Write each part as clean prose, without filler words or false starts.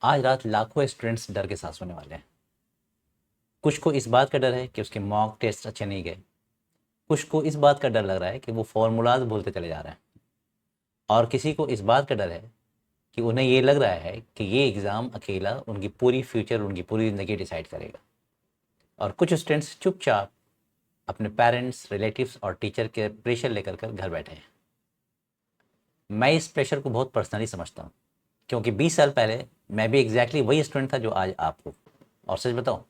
आज रात लाखों स्टूडेंट्स डर के सांस होने वाले हैं। कुछ को इस बात का डर है कि उसके मॉक टेस्ट अच्छे नहीं गए। कुछ को इस बात का डर लग रहा है कि वो फॉर्मूलाज भूलते चले जा रहे हैं। और किसी को इस बात का डर है कि उन्हें ये लग रहा है कि ये एग्ज़ाम अकेला उनकी पूरी फ्यूचर, उनकी पूरी ज़िंदगी डिसाइड करेगा। और कुछ स्टूडेंट्स चुपचाप अपने पेरेंट्स, रिलेटिव्स और टीचर के प्रेशर लेकर कर घर बैठे हैं। मैं इस प्रेशर को बहुत पर्सनली समझता हूँ, क्योंकि 20 साल पहले मैं भी एग्जैक्टली वही स्टूडेंट था जो आज आप हो। और सच बताऊँ,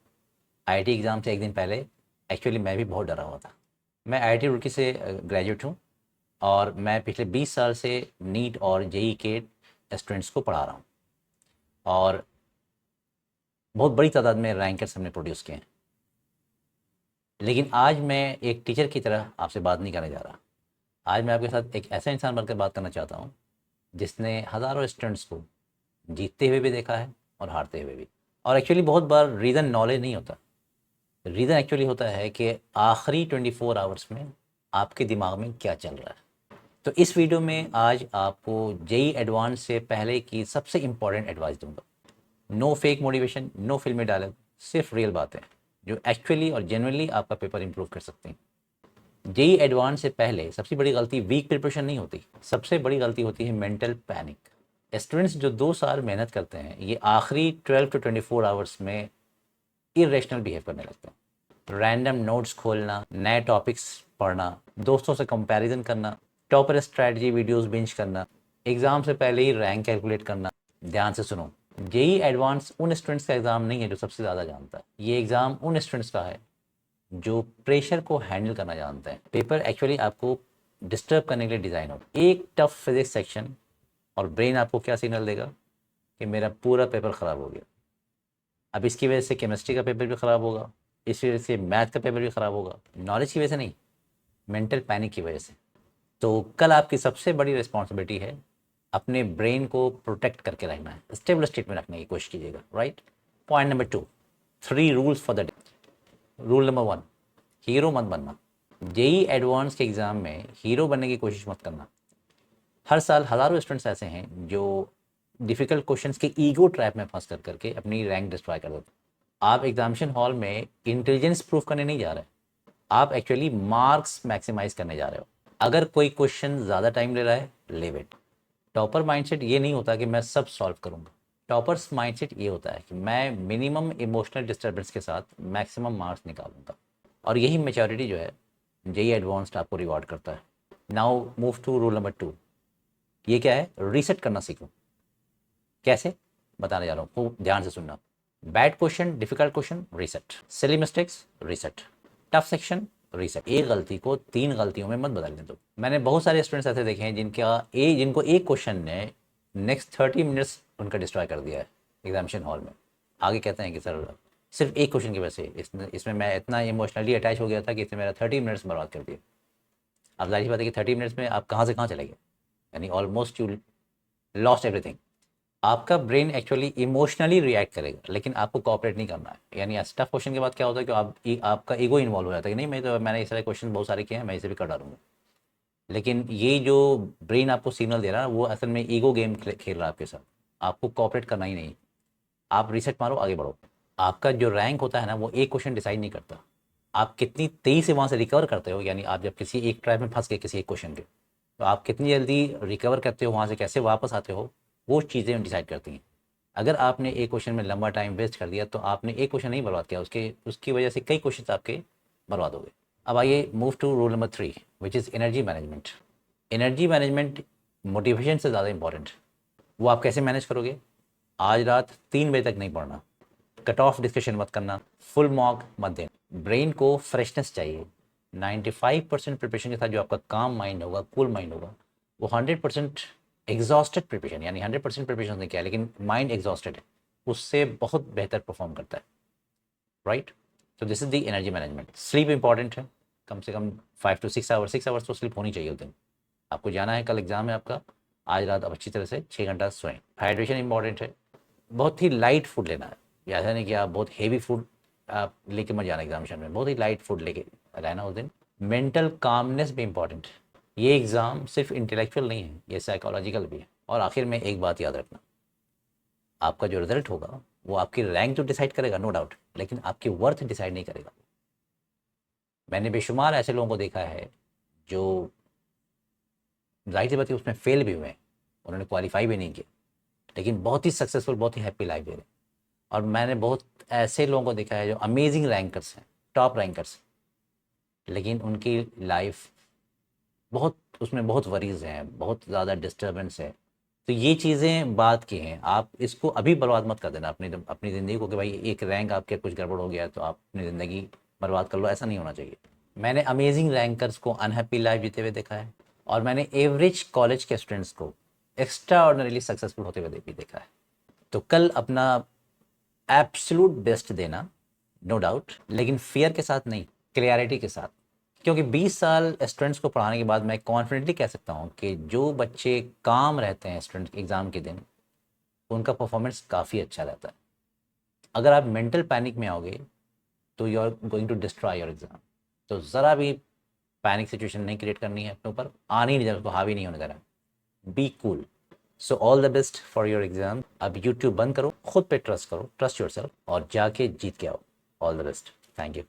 आईआईटी एग्ज़ाम से एक दिन पहले एक्चुअली मैं भी बहुत डरा हुआ था। मैं आईआईटी रुड़की से ग्रेजुएट हूँ और मैं पिछले 20 साल से नीट और जेई के स्टूडेंट्स को पढ़ा रहा हूँ और बहुत बड़ी तादाद में रैंकर्स हमने प्रोड्यूस किए हैं। लेकिन आज मैं एक टीचर की तरह आपसे बात नहीं करने जा रहा। आज मैं आपके साथ एक ऐसा इंसान बनकर बात करना चाहता हूँ जिसने हज़ारों स्टूडेंट्स को जीतते हुए भी देखा है और हारते हुए भी। और एक्चुअली बहुत बार रीज़न नॉलेज नहीं होता। रीज़न एक्चुअली होता है कि आखिरी 24 आवर्स में आपके दिमाग में क्या चल रहा है। तो इस वीडियो में आज आपको जेई एडवांस से पहले की सबसे इंपॉर्टेंट एडवाइस दूंगा। नो फेक मोटिवेशन, नो फिल्मी डायलॉग, सिर्फ रियल बातें जो एक्चुअली और जेनुअनली आपका पेपर इंप्रूव कर सकती हैं। जेई एडवांस से पहले सबसे बड़ी गलती वीक प्रिपरेशन नहीं होती, सबसे बड़ी गलती होती है मेंटल पैनिक। स्टूडेंट्स जो 2 साल मेहनत करते हैं, ये आखिरी 12 to 24 आवर्स में इरेशनल बिहेव करने लगते हैं। रैंडम नोट्स खोलना, नए टॉपिक्स पढ़ना, दोस्तों से कंपैरिजन करना, टॉपर स्ट्रैटेजी वीडियोस बिंज करना, एग्ज़ाम से पहले ही रैंक कैलकुलेट करना। ध्यान से सुनो, जेई एडवांस उन स्टूडेंट्स का एग्ज़ाम नहीं है जो सबसे ज़्यादा जानता है। ये एग्ज़ाम उन स्टूडेंट्स का है जो प्रेशर को हैंडल करना जानते हैं। पेपर एक्चुअली आपको डिस्टर्ब करने के लिए डिज़ाइन हो। एक टफ फिजिक्स सेक्शन और ब्रेन आपको क्या सिग्नल देगा कि मेरा पूरा पेपर ख़राब हो गया। अब इसकी वजह से केमिस्ट्री का पेपर भी ख़राब होगा, इस वजह से मैथ का पेपर भी ख़राब होगा। नॉलेज की वजह से नहीं, मेंटल पैनिक की वजह से। तो कल आपकी सबसे बड़ी रिस्पॉन्सिबिलिटी है अपने ब्रेन को प्रोटेक्ट करके रखना है, स्टेबल स्टेट में रखने की कोशिश कीजिएगा। Right. Point number 2, 3 rules for the day. Rule number 1, hero मत बनना। जेई एडवांस के एग्ज़ाम में हीरो बनने की कोशिश मत करना। हर साल हज़ारों स्टूडेंट्स ऐसे हैं जो डिफ़िकल्ट क्वेश्चंस के ईगो ट्रैप में फंस करके अपनी रैंक डिस्ट्रॉय कर देते हैं। आप एग्जामिनेशन हॉल में इंटेलिजेंस प्रूफ करने नहीं जा रहे, आप एक्चुअली मार्क्स मैक्सिमाइज करने जा रहे हो। अगर कोई क्वेश्चन ज़्यादा टाइम ले रहा है, लीव इट। टॉपर माइंडसेट ये नहीं होता कि मैं सब सॉल्व करूंगा। टॉपर्स माइंडसेट ये होता है कि मैं मिनिमम इमोशनल डिस्टर्बेंस के साथ मैक्सिमम मार्क्स निकालूंगा। और यही मेच्योरिटी जो है जेई एडवांस्ड आपको रिवॉर्ड करता है। Now move to rule number 2। ये क्या है? रीसेट करना सीखो। कैसे? बताने जा रहा हूँ, खूब ध्यान से सुनना। Bad question, difficult question, reset. Silly mistakes, reset. Tough section, reset. एक गलती को 3 गलतियों में मत बदलने दो। मैंने बहुत सारे स्टूडेंट्स ऐसे देखे हैं जिनको एक क्वेश्चन ने नेक्स्ट 30 मिनट्स उनका डिस्ट्रॉय कर दिया है एग्जामिनेशन हॉल में। आगे कहते हैं कि सर सिर्फ एक क्वेश्चन की वजह से इसमें मैं इतना इमोशनली अटैच हो गया था कि इसने मेरा 30 मिनट्स बर्बाद कर दिया। अब जाहिर सी बात है कि 30 मिनट्स में आप कहाँ से कहाँ चले गए, यानी ऑलमोस्ट यू लॉस्ट एवरीथिंग। आपका ब्रेन एक्चुअली इमोशनली रिएक्ट करेगा, लेकिन आपको कॉपरेट नहीं करना है। यानी टफ क्वेश्चन के बाद क्या होता है कि आपका ईगो इन्वॉल्व हो जाता है कि नहीं, मैंने इस तरह क्वेश्चन बहुत सारे किए हैं, मैं इसे भी कर डालूंगा। लेकिन ये जो ब्रेन आपको सिग्नल दे रहा है वो असल में ईगो गेम खेल रहा है आपके साथ। आपको कॉपरेट करना ही नहीं। आप रिसेट मारो, आगे बढ़ो। आपका जो रैंक होता है ना, वो एक क्वेश्चन डिसाइड नहीं करता। आप कितनी तेज़ी से वहाँ से रिकवर करते हो, यानी आप जब किसी एक ट्रैप में फंस गए किसी एक क्वेश्चन के, तो आप कितनी जल्दी रिकवर करते हो, वहाँ से कैसे वापस आते हो, वो चीज़ें डिसाइड करती हैं। अगर आपने एक क्वेश्चन में लंबा टाइम वेस्ट कर दिया तो आपने एक क्वेश्चन नहीं बर्बाद किया, उसके उसकी वजह से कई क्वेश्चन आपके बर्बाद हो गए। अब आइए move to rule number 3, which is energy management. Energy management motivation से ज़्यादा इंपॉर्टेंट। वो आप कैसे मैनेज करोगे? आज रात 3 बजे तक नहीं पढ़ना, कट ऑफ डिस्कशन मत करना, फुल मॉक मत देना। ब्रेन को फ्रेशनेस चाहिए। 95% प्रिपरेशन के साथ जो आपका काम माइंड होगा, कूल माइंड होगा, वो 100% एग्जॉस्टेड प्रिपरेशन, यानी 100% प्रिपरेशन ने किया लेकिन माइंड एग्जॉस्टेड है, उससे बहुत बेहतर परफॉर्म करता है। राइट। तो this is the energy management. Sleep important है, कम से कम 5 to 6 आवर्स, 6 आवर्स तो स्लीप होनी चाहिए उस दिन। आपको जाना है, कल एग्जाम है आपका, आज रात आप अच्छी तरह से 6 घंटा सोएं। हाइड्रेशन इंपॉर्टेंट है। बहुत ही लाइट फूड लेना है। ये ऐसा नहीं कि आप बहुत हेवी फूड आप लेके मत जाना एग्जामिनेशन में, बहुत ही लाइट फूड लेके रहना उस दिन। मेंटल कामनेस भी इंपॉर्टेंट है। ये एग्ज़ाम सिर्फ इंटेलेक्चुअल नहीं है, ये साइकोलॉजिकल भी है। और आखिर में एक बात याद रखना, आपका जो रिजल्ट होगा वो आपकी रैंक तो डिसाइड करेगा, नो डाउट, लेकिन आपकी वर्थ डिसाइड नहीं करेगा। मैंने बेशुमार ऐसे लोगों को देखा है जो जाहिर सी बात है उसमें फेल भी हुए हैं, उन्होंने क्वालिफाई भी नहीं किया, लेकिन बहुत ही सक्सेसफुल, बहुत ही हैप्पी लाइफ दे रहे हैं। और मैंने बहुत ऐसे लोगों को देखा है जो अमेजिंग रैंकर्स हैं, टॉप रैंकर्स, लेकिन उनकी लाइफ बहुत, उसमें बहुत वरीज हैं, बहुत ज़्यादा डिस्टर्बेंस है। तो ये चीज़ें बात की हैं, आप इसको अभी बर्बाद मत कर देना अपनी अपनी ज़िंदगी को, कि भाई एक रैंक आपके कुछ गड़बड़ हो गया तो आप अपनी ज़िंदगी बर्बाद कर लो, ऐसा नहीं होना चाहिए। मैंने अमेजिंग रैंकर्स को अनहैप्पी लाइफ जीते हुए देखा है, और मैंने एवरेज कॉलेज के स्टूडेंट्स को एक्स्ट्रा ऑर्डिनरीली सक्सेसफुल होते हुए भी देखा है। तो कल अपना एब्सोलूट बेस्ट देना, नो डाउट, लेकिन फियर के साथ नहीं, क्लियरिटी के साथ। क्योंकि 20 साल स्टूडेंट्स को पढ़ाने के बाद मैं कॉन्फिडेंटली कह सकता हूँ कि जो बच्चे काम रहते हैं स्टूडेंट एग्ज़ाम के दिन, उनका परफॉर्मेंस काफ़ी अच्छा रहता है। अगर आप मेंटल पैनिक में आओगे तो you are going to destroy your exam. तो ज़रा भी पैनिक सिचुएशन नहीं क्रिएट करनी है अपने ऊपर, आनी नहीं देना, उसको हावी नहीं होने देना, be cool. So all the best for your exam. अब यूट्यूब बंद करो, खुद पे ट्रस्ट करो, ट्रस्ट योर सेल्फ, और जाके जीत के आओ। All the best, thank you.